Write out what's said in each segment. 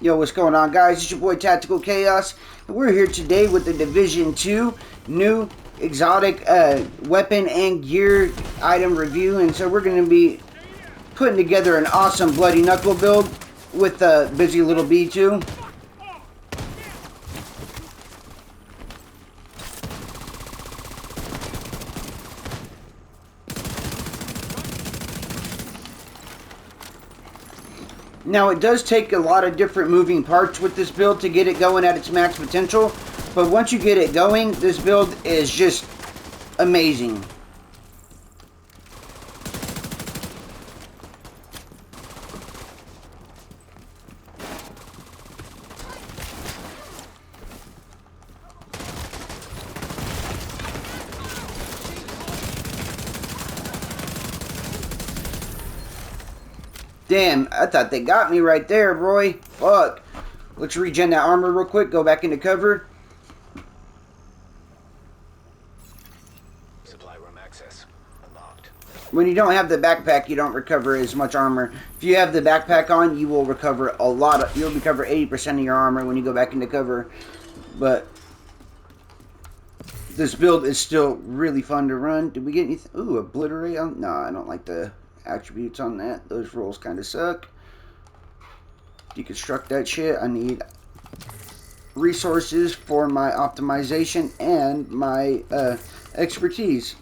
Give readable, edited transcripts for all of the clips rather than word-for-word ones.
Yo, what's going on, guys? It's your boy Tactical Chaos, and we're here today with the Division 2 new exotic weapon and gear item review. And so we're going to be putting together an awesome Bloody Knuckle build with Busy Little Bee too. Now, it does take a lot of different moving parts with this build to get it going at its max potential, but once you get it going, this build is just amazing. Damn, I thought they got me right there, Roy. Fuck. Let's regen that armor real quick. Go back into cover. Supply room access unlocked. When you don't have the backpack, you don't recover as much armor. If you have the backpack on, you will recover a lot of... You'll recover 80% of your armor when you go back into cover. But this build is still really fun to run. Did we get anything? Ooh, obliterate. No, I don't like the attributes on that. Those rolls kind of suck. Deconstruct that shit. I need resources for my optimization and my expertise.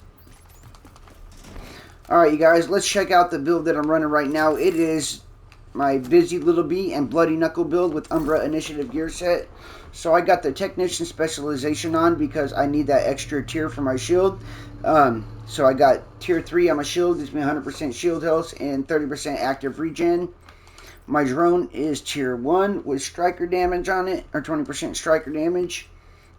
Alright, you guys, let's check out the build that I'm running right now. It is my Busy Little Bee and Bloody Knuckle build with Umbra Initiative gear set. So I got the Technician Specialization on because I need that extra tier for my shield. So I got tier 3 on my shield, gives me 100% shield health and 30% active regen. My drone is tier 1 with striker damage on it, or 20% striker damage.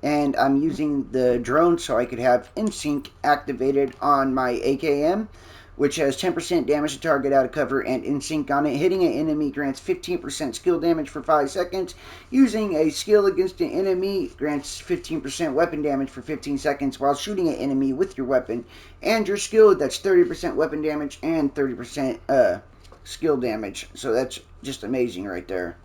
And I'm using the drone so I could have InSync activated on my AKM, which has 10% damage to target out of cover and InSync on it. Hitting an enemy grants 15% skill damage for 5 seconds. Using a skill against an enemy grants 15% weapon damage for 15 seconds while shooting an enemy with your weapon and your skill. That's 30% weapon damage and 30% skill damage. So that's just amazing right there.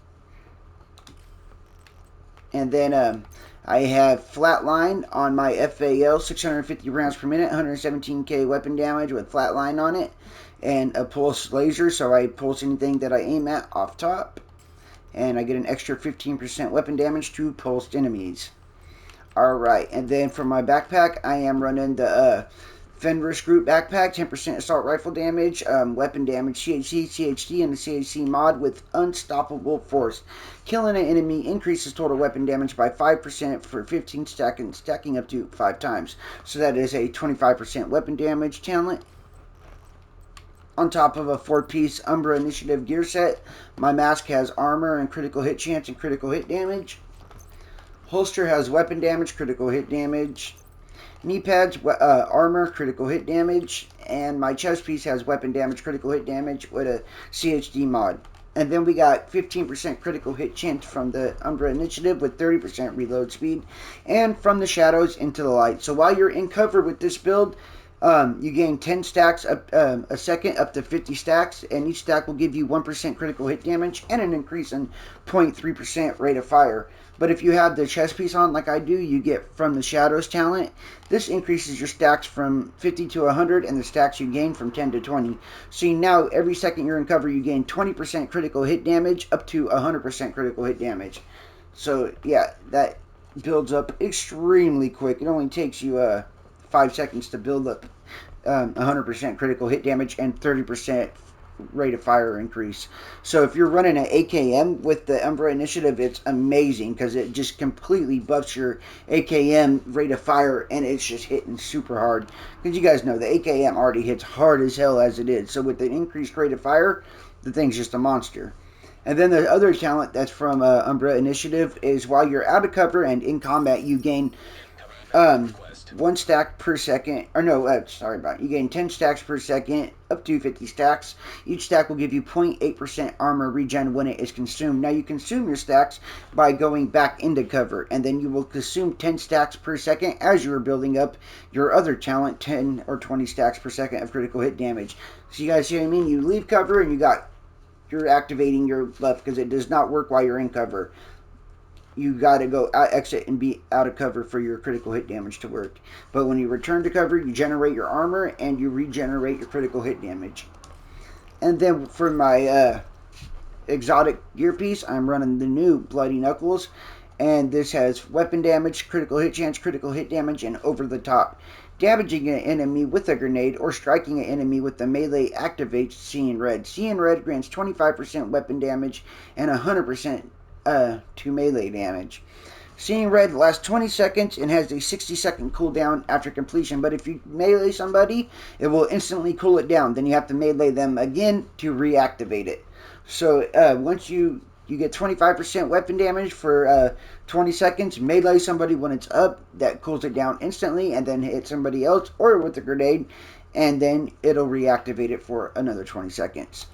And then I have Flatline on my FAL, 650 rounds per minute, 117k weapon damage with Flatline on it, and a pulse laser, so I pulse anything that I aim at off top, and I get an extra 15% weapon damage to pulsed enemies. Alright, and then for my backpack, I am running the Fenris Group backpack, 10% assault rifle damage, weapon damage, CHC, CHD, and the CHC mod with Unstoppable Force. Killing an enemy increases total weapon damage by 5% for 15 seconds, stacking up to 5 times. So that is a 25% weapon damage talent. On top of a 4-piece Umbra Initiative gear set, my mask has armor and critical hit chance and critical hit damage. Holster has weapon damage, critical hit damage. Knee pads, armor, critical hit damage, and my chest piece has weapon damage, critical hit damage with a CHD mod. And then we got 15% critical hit chance from the Umbra Initiative with 30% reload speed, and from the shadows into the light. So while you're in cover with this build, you gain 10 stacks a second up to 50 stacks, and each stack will give you 1% critical hit damage and an increase in 0.3% rate of fire. But if you have the chest piece on like I do, you get from the shadows talent. This increases your stacks from 50 to 100 and the stacks you gain from 10 to 20. So now every second you're in cover, you gain 20% critical hit damage up to 100% critical hit damage. So yeah, that builds up extremely quick. It only takes you 5 seconds to build up 100% critical hit damage and 30% rate of fire increase. So if you're running an AKM with the Umbra Initiative, it's amazing because it just completely buffs your AKM rate of fire, and it's just hitting super hard. Because you guys know the AKM already hits hard as hell as it is. So with the increased rate of fire, the thing's just a monster. And then the other talent that's from Umbra Initiative is while you're out of cover and in combat, you gain 1 stack per second, or no, you gain 10 stacks per second, up to 50 stacks. Each stack will give you 0.8% armor regen when it is consumed. Now you consume your stacks by going back into cover, and then you will consume 10 stacks per second as you are building up your other talent, 10 or 20 stacks per second of critical hit damage. So you guys see what I mean? You leave cover and you got you're activating your buff, because it does not work while you're in cover. You got to go exit and be out of cover for your critical hit damage to work. But when you return to cover, you generate your armor and you regenerate your critical hit damage. And then for my exotic gear piece, I'm running the new Bloody Knuckles. And this has weapon damage, critical hit chance, critical hit damage, and over the top. Damaging an enemy with a grenade or striking an enemy with the melee activates Seeing Red. Seeing Red grants 25% weapon damage and 100% to melee damage. Seeing Red lasts 20 seconds and has a 60-second cooldown after completion, but if you melee somebody, it will instantly cool it down. Then you have to melee them again to reactivate it. So once you get 25% weapon damage for 20 seconds. Melee somebody when it's up. That cools it down instantly. And then hit somebody else or with a grenade. And then it'll reactivate it for another 20 seconds.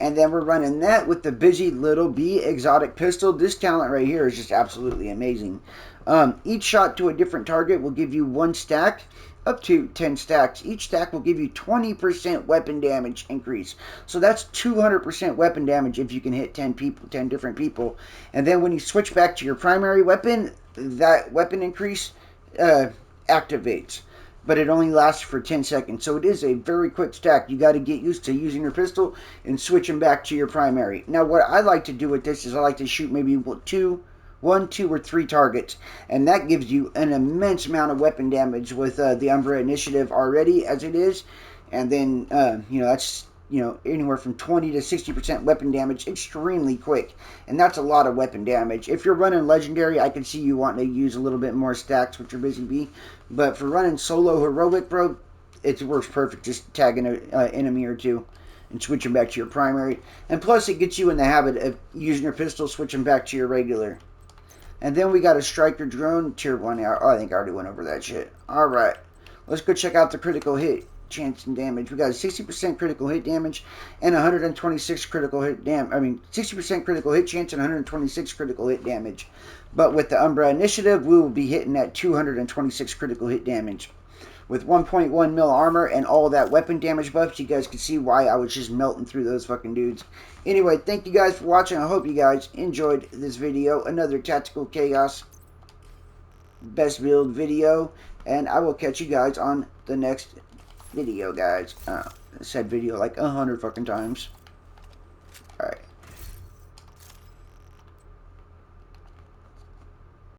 And then we're running that with the Busy Little Bee exotic pistol. This talent right here is just absolutely amazing. Each shot to a different target will give you 1 stack. Up to 10 stacks. Each stack will give you 20% weapon damage increase. So that's 200% weapon damage if you can hit 10 different people. And then when you switch back to your primary weapon, that weapon increase activates. But it only lasts for 10 seconds. So it is a very quick stack. You got to get used to using your pistol and switching back to your primary. Now what I like to do with this is I like to shoot maybe 1, 2, or 3 targets, and that gives you an immense amount of weapon damage with the Umbra Initiative already as it is. And then that's anywhere from 20 to 60% weapon damage extremely quick, and that's a lot of weapon damage. If you're running legendary, I can see you wanting to use a little bit more stacks with your Busy Bee, but for running solo heroic, bro, it works perfect just tagging an enemy or 2 and switching back to your primary. And plus it gets you in the habit of using your pistol, switching back to your regular. And then we got a Striker Drone, Tier 1. Oh, I think I already went over that shit. Alright. Let's go check out the critical hit chance and damage. We got a 60% critical hit damage and 126 critical hit 60% critical hit chance and 126 critical hit damage. But with the Umbra Initiative, we will be hitting at 226 critical hit damage. With 1.1 mil armor and all that weapon damage buffs, you guys can see why I was just melting through those fucking dudes. Anyway, thank you guys for watching. I hope you guys enjoyed this video. Another Tactical Chaos best build video. And I will catch you guys on the next video, guys. I said video like 100 fucking times.